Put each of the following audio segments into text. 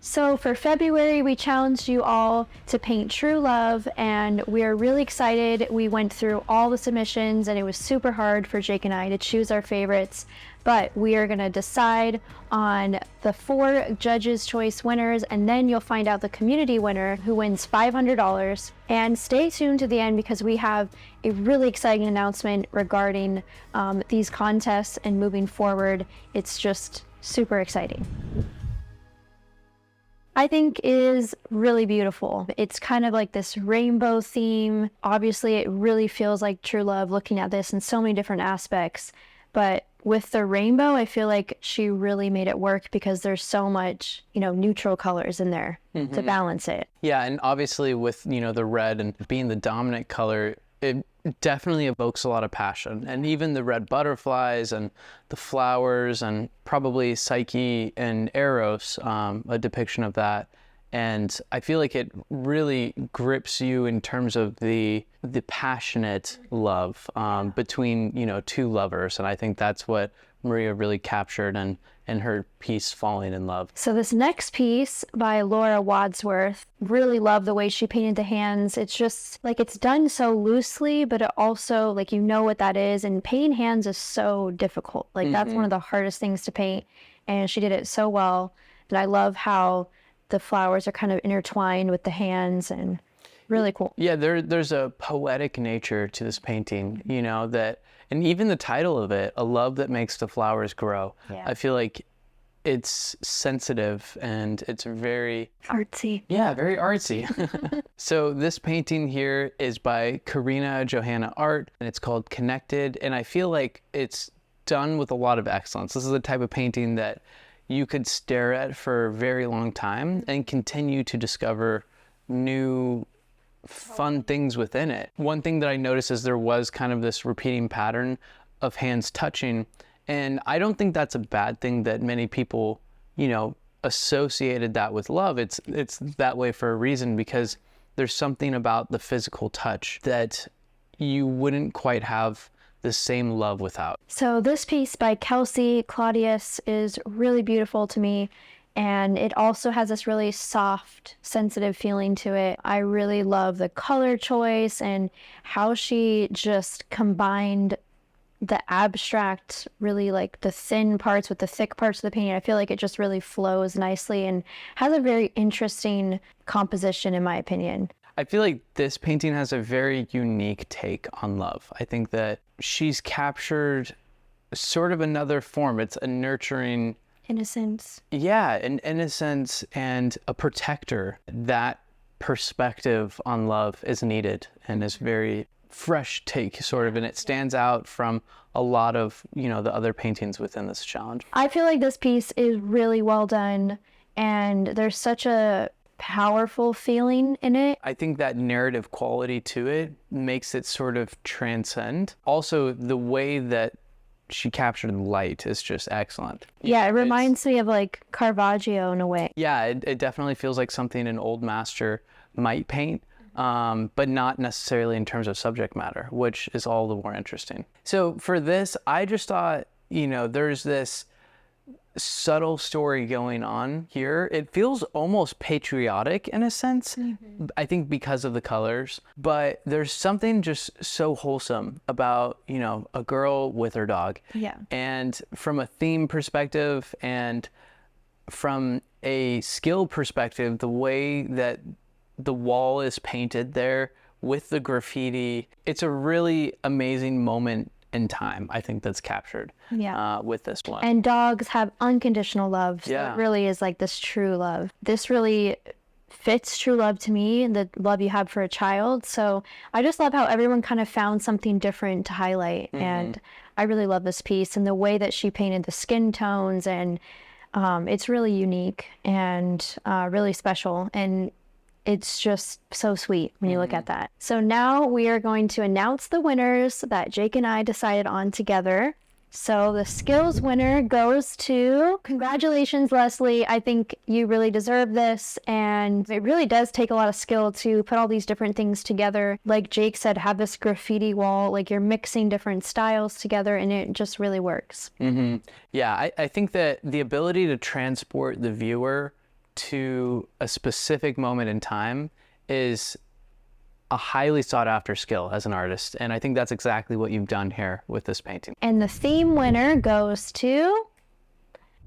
So for February, we challenged you all to paint True Love, and we are really excited. We went through all the submissions, and it was super hard for Jake and I to choose our favorites, but we are going to decide on the 4 judges' choice winners, and then you'll find out the community winner who wins $500. And stay tuned to the end because we have a really exciting announcement regarding these contests and moving forward. It's just super exciting. I think is really beautiful. It's kind of like this rainbow theme. Obviously, it really feels like True Love looking at this in so many different aspects. But with the rainbow, I feel like she really made it work because there's so much, neutral colors in there to balance it. Yeah, and obviously with, the red and being the dominant color, it definitely evokes a lot of passion. And even the red butterflies and the flowers and probably Psyche and Eros, a depiction of that. And I feel like it really grips you in terms of the passionate love between, 2 lovers. And I think that's what Maria really captured in her piece, Falling in Love. So this next piece by Laura Wadsworth, really love the way she painted the hands. It's just like it's done so loosely, but it also what that is. And painting hands is so difficult. That's one of the hardest things to paint. And she did it so well. And I love how the flowers are kind of intertwined with the hands and really cool. Yeah, there's a poetic nature to this painting, and even the title of it, A Love That Makes the Flowers Grow. Yeah. I feel like it's sensitive and it's very artsy. Yeah, very artsy. So this painting here is by Karina Johanna Art, and it's called Connected. And I feel like it's done with a lot of excellence. This is the type of painting that you could stare at for a very long time and continue to discover new fun things within it. One thing that I noticed is there was kind of this repeating pattern of hands touching, and I don't think that's a bad thing that many people, associated that with love. It's that way for a reason, because there's something about the physical touch that you wouldn't quite have the same love without. So this piece by Kelsey Claudius is really beautiful to me. And it also has this really soft, sensitive feeling to it. I really love the color choice and how she just combined the abstract, really like the thin parts with the thick parts of the painting. I feel like it just really flows nicely and has a very interesting composition, in my opinion. I feel like this painting has a very unique take on love. I think that she's captured sort of another form. It's a nurturing innocence. Yeah, an innocence and a protector. That perspective on love is needed and is very fresh take, sort of, and it stands out from a lot of, the other paintings within this challenge. I feel like this piece is really well done, and there's such a powerful feeling in it. I think that narrative quality to it makes it sort of transcend. Also, the way that she captured the light is just excellent. Yeah, it reminds me of like Caravaggio in a way. Yeah, it definitely feels like something an old master might paint, but not necessarily in terms of subject matter, which is all the more interesting. So for this, I just thought, there's this subtle story going on here. It feels almost patriotic in a sense, I think because of the colors, but there's something just so wholesome about, a girl with her dog. Yeah. And from a theme perspective and from a skill perspective, the way that the wall is painted there with the graffiti, it's a really amazing moment in time, I think, that's captured with this one. And dogs have unconditional love. So Yeah. It really is like this true love. This really fits true love to me, the love you have for a child. So I just love how everyone kind of found something different to highlight. And I really love this piece and the way that she painted the skin tones, and it's really unique and really special. And it's just so sweet when you look at that. So now we are going to announce the winners that Jake and I decided on together. So the skills winner goes to, congratulations, Leslie. I think you really deserve this. And it really does take a lot of skill to put all these different things together. Like Jake said, have this graffiti wall, like you're mixing different styles together, and it just really works. Yeah, I think that the ability to transport the viewer to a specific moment in time is a highly sought after skill as an artist. And I think that's exactly what you've done here with this painting. And the theme winner goes to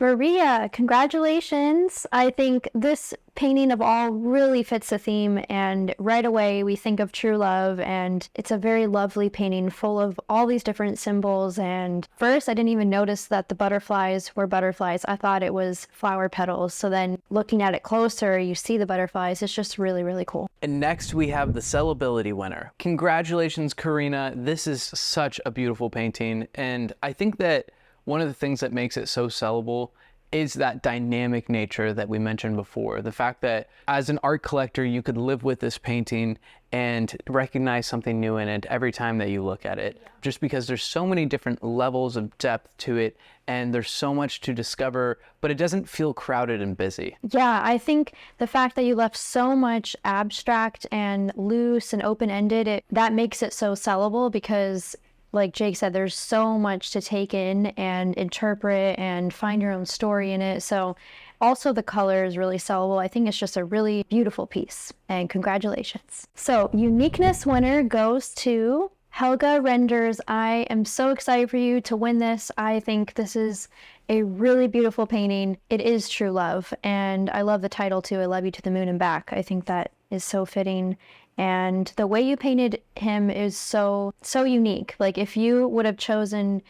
Maria. Congratulations. I think this painting of all really fits the theme, and right away we think of true love, and it's a very lovely painting full of all these different symbols. And first I didn't even notice that the butterflies were butterflies. I thought it was flower petals. So then looking at it closer, you see the butterflies. It's just really, really cool. And next we have the sellability winner. Congratulations, Karina. This is such a beautiful painting, and I think that one of the things that makes it so sellable is that dynamic nature that we mentioned before. The fact that as an art collector, you could live with this painting and recognize something new in it every time that you look at it, just because there's so many different levels of depth to it and there's so much to discover, but it doesn't feel crowded and busy. Yeah, I think the fact that you left so much abstract and loose and open-ended, that makes it so sellable, because like Jake said, there's so much to take in and interpret and find your own story in it. So also the color is really sellable. I think it's just a really beautiful piece, and congratulations. So uniqueness winner goes to Helga Renders. I am so excited for you to win this. I think this is a really beautiful painting. It is true love, and I love the title too, I Love You to the Moon and Back. I think that is so fitting. And the way you painted him is so unique. Like if you would have chosen,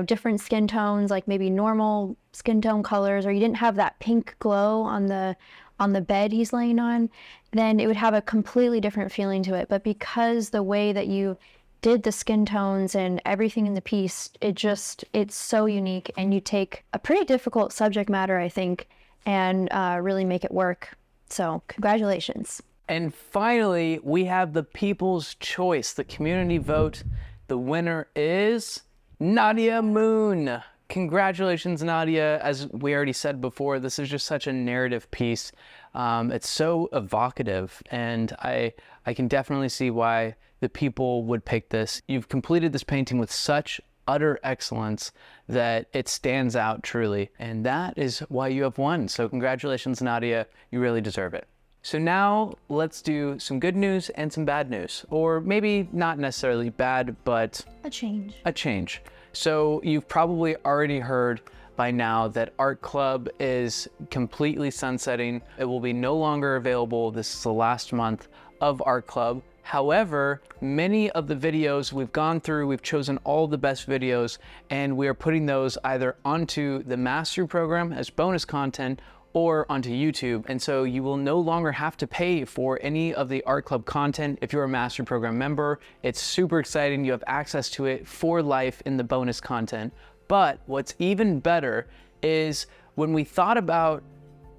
different skin tones, like maybe normal skin tone colors, or you didn't have that pink glow on the bed he's laying on, then it would have a completely different feeling to it. But because the way that you did the skin tones and everything in the piece, it's so unique, and you take a pretty difficult subject matter, I think, and really make it work. So congratulations. And finally, we have the people's choice, the community vote. The winner is Nadia Moon. Congratulations, Nadia. As we already said before, this is just such a narrative piece. It's so evocative, and I can definitely see why the people would pick this. You've completed this painting with such utter excellence that it stands out truly, and that is why you have won. So congratulations, Nadia. You really deserve it. So now let's do some good news and some bad news, or maybe not necessarily bad, but A change. So you've probably already heard by now that Art Club is completely sunsetting. It will be no longer available. This is the last month of Art Club. However, many of the videos we've gone through, we've chosen all the best videos, and we are putting those either onto the mastery program as bonus content or onto YouTube. And so you will no longer have to pay for any of the Art Club content if you're a Mastery Program member. It's super exciting. You have access to it for life in the bonus content. But what's even better is when we thought about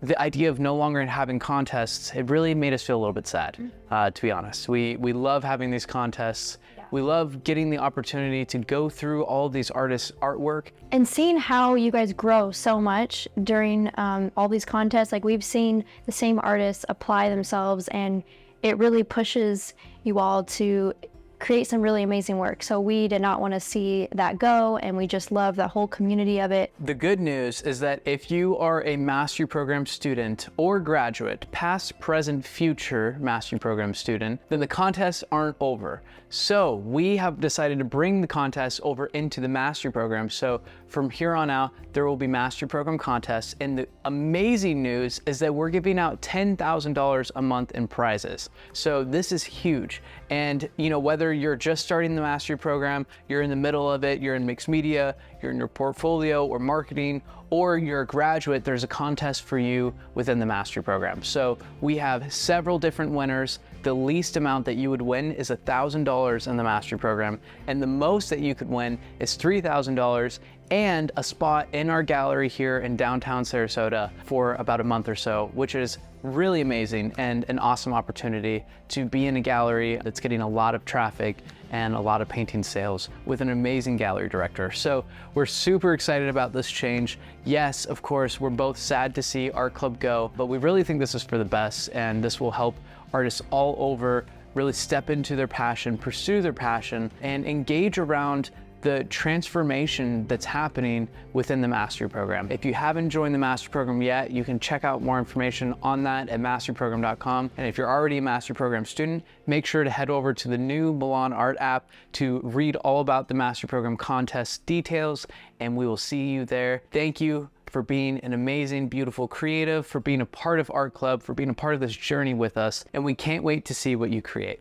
the idea of no longer having contests, it really made us feel a little bit sad, to be honest. We love having these contests. We love getting the opportunity to go through all of these artists' artwork. And seeing how you guys grow so much during all these contests, like we've seen the same artists apply themselves, and it really pushes you all to create some really amazing work. So we did not want to see that go, and we just love the whole community of it. The good news is that if you are a Mastery Program student or graduate, past, present, future Mastery Program student, then the contests aren't over. So we have decided to bring the contests over into the Mastery Program. So from here on out, there will be Mastery Program contests. And the amazing news is that we're giving out $10,000 a month in prizes. So this is huge. And whether you're just starting the Mastery Program, you're in the middle of it, you're in mixed media, you're in your portfolio or marketing, or you're a graduate, there's a contest for you within the Mastery Program. So we have several different winners. The least amount that you would win is $1,000 in the Mastery Program, and the most that you could win is $3,000 and a spot in our gallery here in downtown Sarasota for about a month or so, which is really amazing and an awesome opportunity to be in a gallery that's getting a lot of traffic and a lot of painting sales with an amazing gallery director. So we're super excited about this change. Yes, of course, we're both sad to see Art Club go, but we really think this is for the best, and this will help artists all over really step into their passion, pursue their passion, and engage around the transformation that's happening within the mastery program. If you haven't joined the mastery program yet, you can check out more information on that at masteryprogram.com. And if you're already a mastery program student, make sure to head over to the new Milan Art app to read all about the mastery program contest details, and we will see you there. Thank you for being an amazing, beautiful creative, for being a part of Art Club, for being a part of this journey with us, and we can't wait to see what you create.